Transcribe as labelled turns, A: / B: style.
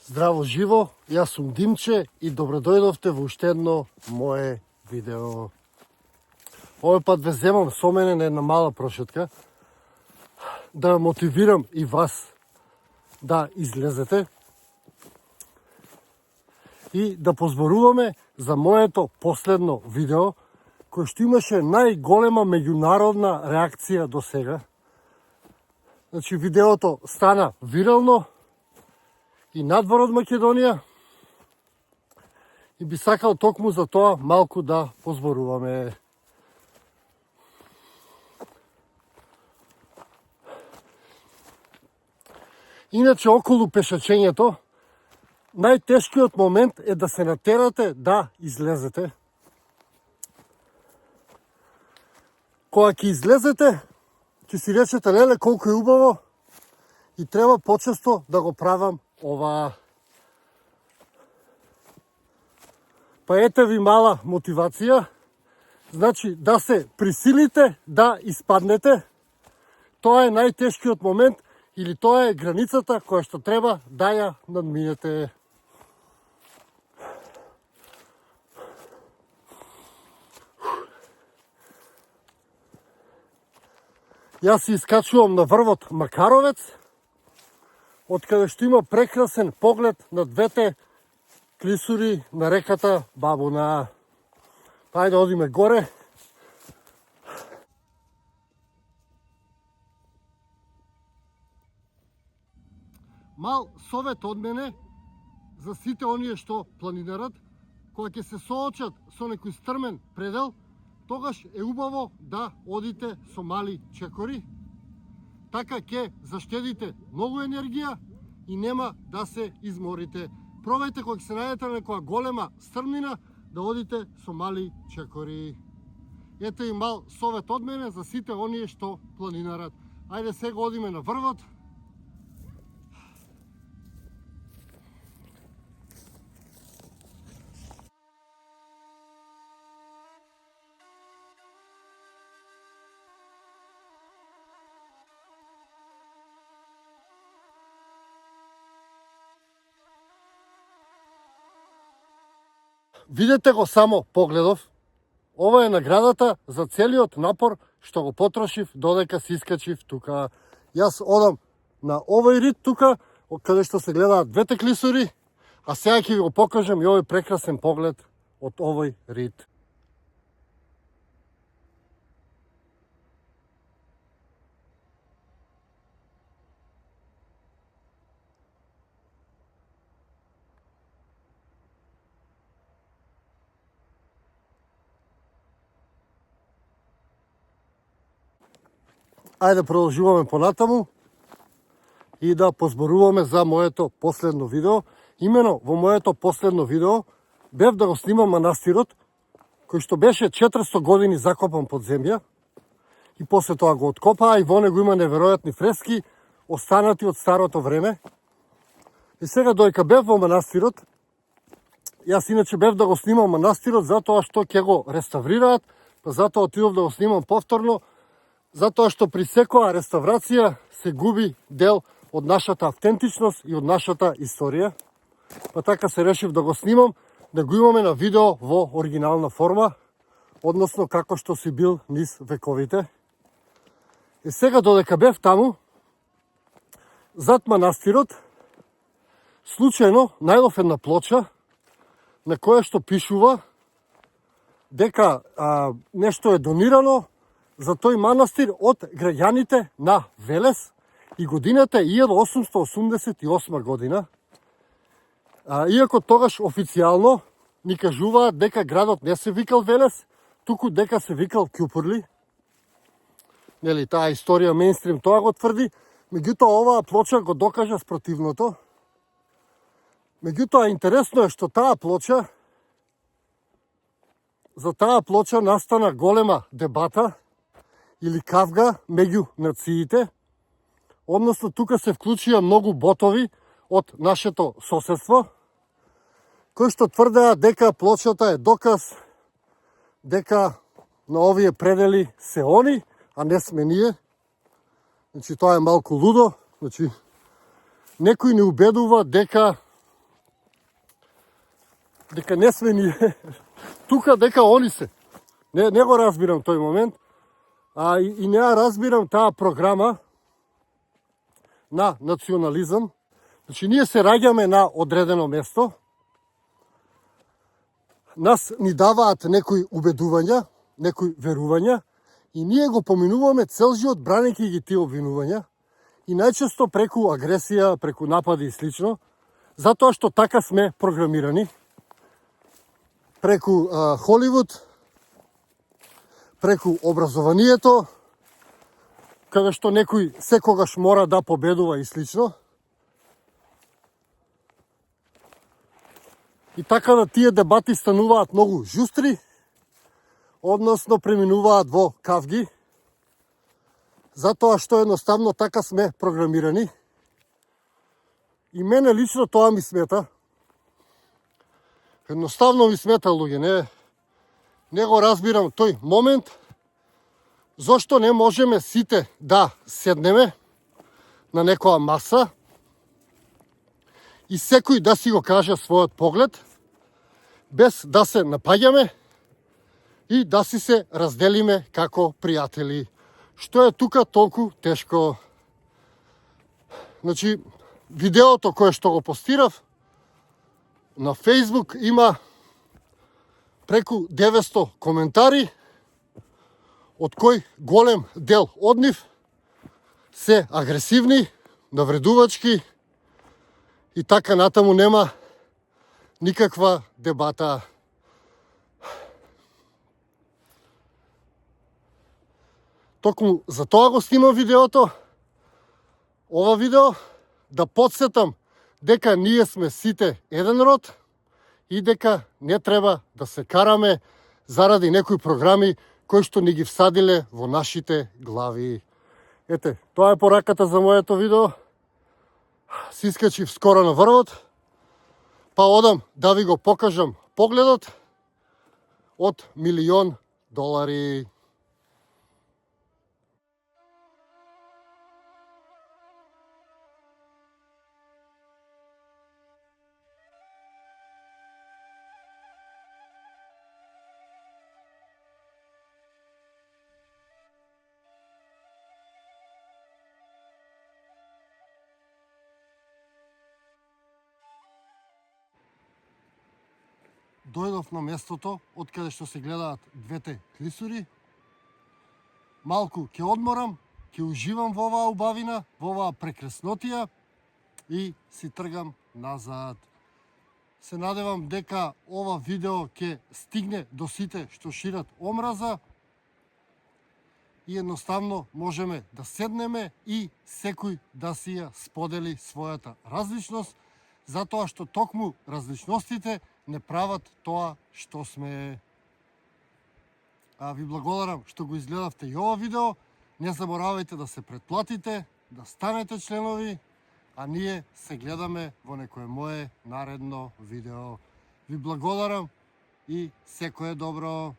A: Здраво живо, јас сум Димче и добродојдовте во уште едно мое видео. Овој пат ве земам со мене на една мала прошетка да мотивирам и вас да излезете и да позборуваме за моето последно видео кој што имаше најголема меѓународна реакција до сега. Значи видеото стана вирално и надвор од Македонија и би сакал токму за тоа малку да позборуваме. Иначе околу пешачењето, најтешкиот момент е да се натерате да излезете. Кога ќе излезете, ќе си речете, леле, колку е убаво и треба почесто да го правам ова. Па ете ви мала мотивација, значи да се присилите да испаднете, тоа е најтешкиот момент или тоа е границата која што треба да ја надминете. Јас се искачувам на врвот Макаровец, од каде што има прекрасен поглед на двете клисури на реката Бабуна. Ајде одиме горе. Мал совет од мене за сите оние што планинарат, кога ќе се соочат со некој стрмен предел, тогаш е убаво да одите со мали чекори. Така ќе заштедите многу енергија и нема да се изморите. Пробајте кога ќе се најдете на некоја голема стрмнина да одите со мали чекори. Ете и мал совет од мене за сите оние што планинарат. Ајде сега одиме на врвот. Видете го само погледов. Ова е наградата за целиот напор што го потрошив додека се искачив тука. Јас одам на овој рид тука, каде што се гледаат двете клисури, а сега ќе ви го покажам и овој прекрасен поглед од овој рид. Ајде продолжуваме понатаму и да позборуваме за моето последно видео. Имено во моето последно видео бев да го снимам манастирот, кој што беше 400 години закопан под земја и после тоа го откопаа и во него има неверојатни фрески останати од старото време. И сега доека бев во манастирот, јас иначе бев да го снимам манастирот затоа што ќе го реставрираат, па затоа отидов да го снимам повторно, затоа што при секоја реставрација се губи дел од нашата автентичност и од нашата историја. Па така се решив да го снимам, да го имаме на видео во оригинална форма, односно како што си бил низ вековите. И сега додека бев таму, зад манастирот, случајно најдов една плоча на која што пишува дека нешто е донирано за тој манастир од граѓаните на Велес и годината е 1888 година. Иако тогаш официјално ни кажуваат дека градот не се викал Велес, туку дека се викал Кјупурли. Нели, таа историја мејнстрим тоа го тврди, меѓутоа оваа плоча го докажа спротивното. Меѓутоа интересно е што за таа плоча настана голема дебата или кавга меѓу нациите, односно тука се вклучија многу ботови од нашето соседство, кои што тврдеа дека плочата е доказ дека на овие предели се они, а не сме ние. Значи тоа е малку лудо. Значи некој не убедува дека дека не сме ние, тука дека они се. Не го разбирам тој момент, и не ја разбирам таа програма на национализам. Значи, ние се раѓаме на одредено место, нас ни даваат некои убедувања, некои верувања, и ние го поминуваме цел живот бранејќи ги тие обвинувања, и најчесто преку агресија, преку напади и слично, затоа што така сме програмирани, преку Холивуд, преку образованието, каде што некој секогаш мора да победува и слично. И така да тие дебати стануваат многу жустри, односно преминуваат во кавги, затоа што едноставно така сме програмирани. И мене лично тоа ми смета. Едноставно ми смета, луѓе, не го разбирам тој момент, зошто не можеме сите да седнеме на некоја маса и секој да си го каже својот поглед, без да се напаѓаме и да си се разделиме како пријатели. Што е тука толку тешко? Значи, видеото кое што го постирав на Facebook има преку 900 коментари, од кој голем дел од нив се агресивни, навредувачки и така натаму, нема никаква дебата. Токму за тоа го снимам видеото, ова видео, да подсетам дека ние сме сите еден род и дека не треба да се караме заради некои програми кои што ни ги всадиле во нашите глави. Ете, тоа е пораката за моето видео. Си искачив скоро на врвот, па одам да ви го покажам погледот од $1.000.000. Дојдов на местото од каде што се гледаат двете клисури. Малку ќе одморам, ќе уживам во оваа убавина, во оваа прекраснотија и си тргам назад. Се надевам дека ова видео ќе стигне до сите што шират омраза и едноставно можеме да седнеме и секој да си ја сподели својата различност, затоа што токму различностите не прават тоа што сме. Ви благодарам што го изгледавте и ова видео. Не заборавајте да се претплатите, да станете членови, а ние се гледаме во некое мое наредно видео. Ви благодарам и секое добро.